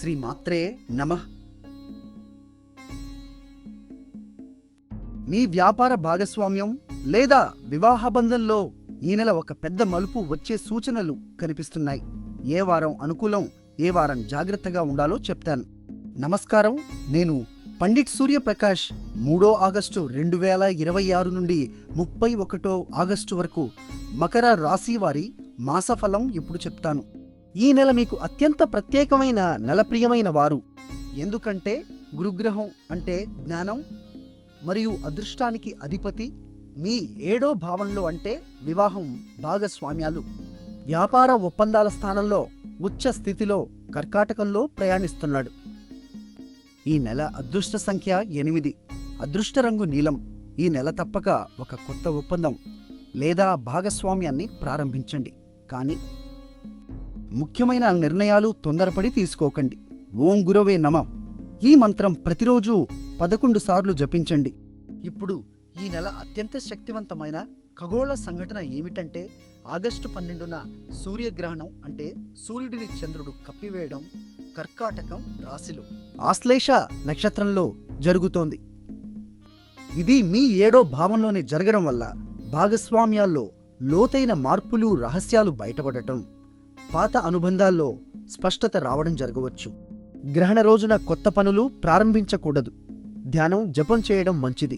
శ్రీమాత్రే నమః. మీ వ్యాపార భాగస్వామ్యం లేదా వివాహ బంధంలో ఈ నెల ఒక పెద్ద మలుపు వచ్చే సూచనలు కనిపిస్తున్నాయి. ఏ వారం అనుకూలం, ఏ వారం జాగ్రత్తగా ఉండాలో చెప్తాను. నమస్కారం, నేను పండిట్ సూర్యప్రకాష్. 3 ఆగస్టు 2026 నుండి 31 ఆగస్టు వరకు మకర రాశి వారి మాసఫలం ఇప్పుడు చెప్తాను. ఈ నెల మీకు అత్యంత ప్రత్యేకమైన నెలప్రియమైన వారు. ఎందుకంటే గురుగ్రహం అంటే జ్ఞానం మరియు అదృష్టానికి అధిపతి. మీ 7వ భావంలో అంటే వివాహం, భాగస్వామ్యాలు, వ్యాపార ఒప్పందాల స్థానంలో ఉచ్చ స్థితిలో కర్కాటకంలో ప్రయాణిస్తున్నాడు. ఈ నెల అదృష్ట సంఖ్య 8, అదృష్ట రంగు నీలం. ఈ నెల తప్పక ఒక కొత్త ఒప్పందం లేదా భాగస్వామ్యాన్ని ప్రారంభించండి. కానీ ముఖ్యమైన నిర్ణయాలు తొందరపడి తీసుకోకండి. ఓం గురవే నమః ఈ మంత్రం ప్రతిరోజు 11 సార్లు జపించండి. ఇప్పుడు ఈ నెల అత్యంత శక్తివంతమైన ఖగోళ సంఘటన ఏమిటంటే ఆగస్టు 12న సూర్యగ్రహణం, అంటే సూర్యుడిని చంద్రుడు కప్పివేయడం కర్కాటకం రాశిలో ఆశ్లేష నక్షత్రంలో జరుగుతోంది. ఇది మీ 7వ భావంలోనే జరగడం వల్ల భాగస్వామ్యాల్లో లోతైన మార్పులు, రహస్యాలు బయటపడటం, పాత అనుబంధాల్లో స్పష్టత రావడం జరగవచ్చు. గ్రహణ రోజున కొత్త పనులు ప్రారంభించకూడదు. ధ్యానం, జపం చేయడం మంచిది.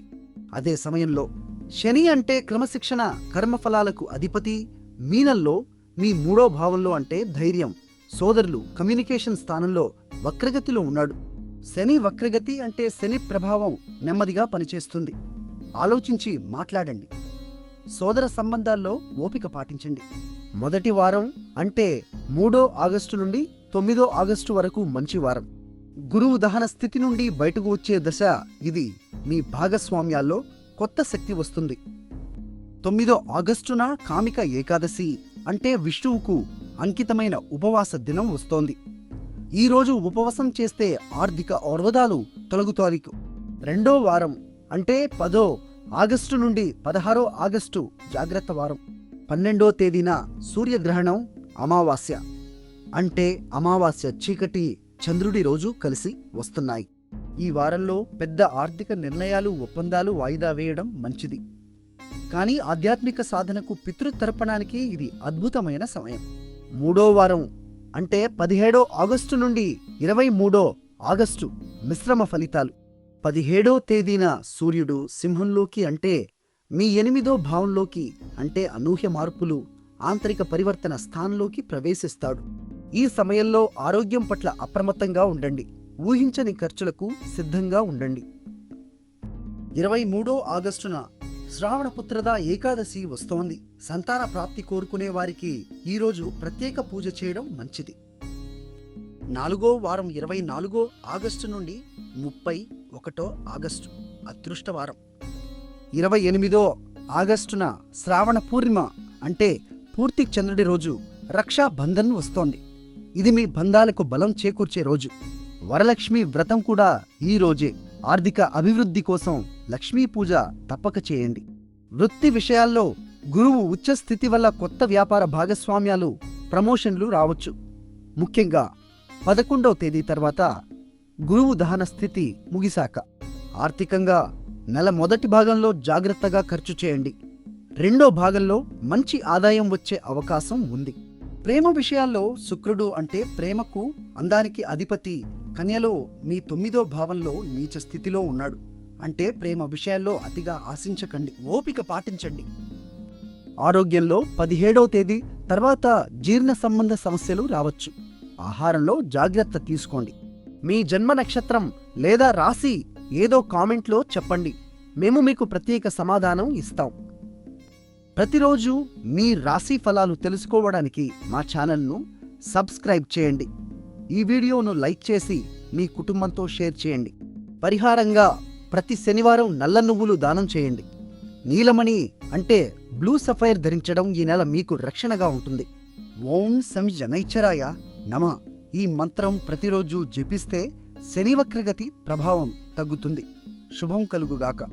అదే సమయంలో శని అంటే క్రమశిక్షణ, కర్మఫలాలకు అధిపతి మీనంలో, మీ 3వ భావంలో అంటే ధైర్యం, సోదరులు, కమ్యూనికేషన్ స్థానంలో వక్రగతిలో ఉన్నాడు. శని వక్రగతి అంటే శని ప్రభావం నెమ్మదిగా పనిచేస్తుంది. ఆలోచించి మాట్లాడండి. సోదర సంబంధాల్లో ఓపిక పాటించండి. మొదటి వారం అంటే 3 ఆగస్టు నుండి 9 ఆగస్టు వరకు మంచి వారం. గురువు దహన స్థితి నుండి బయటకు వచ్చే దశ ఇది. మీ భాగస్వామ్యాల్లో కొత్త శక్తి వస్తుంది. 9 ఆగస్టున కామిక ఏకాదశి అంటే విష్ణువుకు అంకితమైన ఉపవాస దినం వస్తోంది. ఈరోజు ఉపవాసం చేస్తే ఆర్థిక అవరోధాలు తొలగుతాయి. 2వ వారం అంటే 10 ఆగస్టు నుండి 16 ఆగస్టు జాగ్రత్త వారం. 12వ తేదీన సూర్యగ్రహణం, అమావాస్య అంటే అమావాస్య చీకటి చంద్రుడి రోజు కలిసి వస్తున్నాయి. ఈ వారంలో పెద్ద ఆర్థిక నిర్ణయాలు, ఒప్పందాలు వాయిదా వేయడం మంచిది. కానీ ఆధ్యాత్మిక సాధనకు, పితృతర్పణానికి ఇది అద్భుతమైన సమయం. 3వ వారం అంటే 17 ఆగస్టు నుండి 23 ఆగస్టు మిశ్రమ ఫలితాలు. 17వ తేదీన సూర్యుడు సింహంలోకి అంటే మీ 8వ భావంలోకి అంటే అనూహ్య మార్పులు, ఆంతరిక పరివర్తన స్థానంలోకి ప్రవేశిస్తాడు. ఈ సమయంలో ఆరోగ్యం పట్ల అప్రమత్తంగా ఉండండి. ఊహించని ఖర్చులకు సిద్ధంగా ఉండండి. 23 ఆగస్టున శ్రావణపుత్రద ఏకాదశి వస్తోంది. సంతాన ప్రాప్తి కోరుకునే వారికి ఈరోజు ప్రత్యేక పూజ చేయడం మంచిది. 4వ వారం 24 ఆగస్టు నుండి 31 ఆగస్టు అదృష్ట వారం. 28 ఆగస్టున శ్రావణ పూర్ణిమ అంటే పూర్తి చంద్రుడి రోజు, రక్షాబంధన్ వస్తోంది. ఇది మీ బంధాలకు బలం చేకూర్చే రోజు. వరలక్ష్మి వ్రతం కూడా ఈ రోజే. ఆర్థిక అభివృద్ధి కోసం లక్ష్మీ పూజ తప్పక చేయండి. వృత్తి విషయాల్లో గురువు ఉచ్చ స్థితి వల్ల కొత్త వ్యాపార భాగస్వామ్యాలు, ప్రమోషన్లు రావచ్చు. ముఖ్యంగా 11వ తేదీ తర్వాత గురువు దహన స్థితి ముగిశాక. ఆర్థికంగా నెల మొదటి భాగంలో జాగ్రత్తగా ఖర్చు చేయండి. 2వ భాగంలో మంచి ఆదాయం వచ్చే అవకాశం ఉంది. ప్రేమ విషయాల్లో శుక్రుడు అంటే ప్రేమకు, అందానికి అధిపతి కన్యలో మీ 9వ భావంలో నీచ స్థితిలో ఉన్నాడు. అంటే ప్రేమ విషయాల్లో అతిగా ఆశించకండి, ఓపిక పాటించండి. ఆరోగ్యంలో 17వ తేదీ తర్వాత జీర్ణ సంబంధ సమస్యలు రావచ్చు. ఆహారంలో జాగ్రత్త తీసుకోండి. మీ జన్మ నక్షత్రం లేదా రాశి ఏదో కామెంట్లో చెప్పండి. మేము మీకు ప్రత్యేక సమాధానం ఇస్తాం. ప్రతిరోజు మీ రాశి ఫలాలు తెలుసుకోవడానికి మా ఛానల్ను సబ్స్క్రైబ్ చేయండి. ఈ వీడియోను లైక్ చేసి మీ కుటుంబంతో షేర్ చేయండి. పరిహారంగా ప్రతి శనివారం నల్ల నువ్వులు దానం చేయండి. నీలమణి అంటే బ్లూ సఫైర్ ధరించడం ఈ నెల మీకు రక్షణగా ఉంటుంది. ఓం సం జనైశ్చరాయ నమః ఈ మంత్రం ప్రతిరోజు జపిస్తే శని వక్రగతి ప్రభావం తగ్గుతుంది. శుభం కలుగుగాక.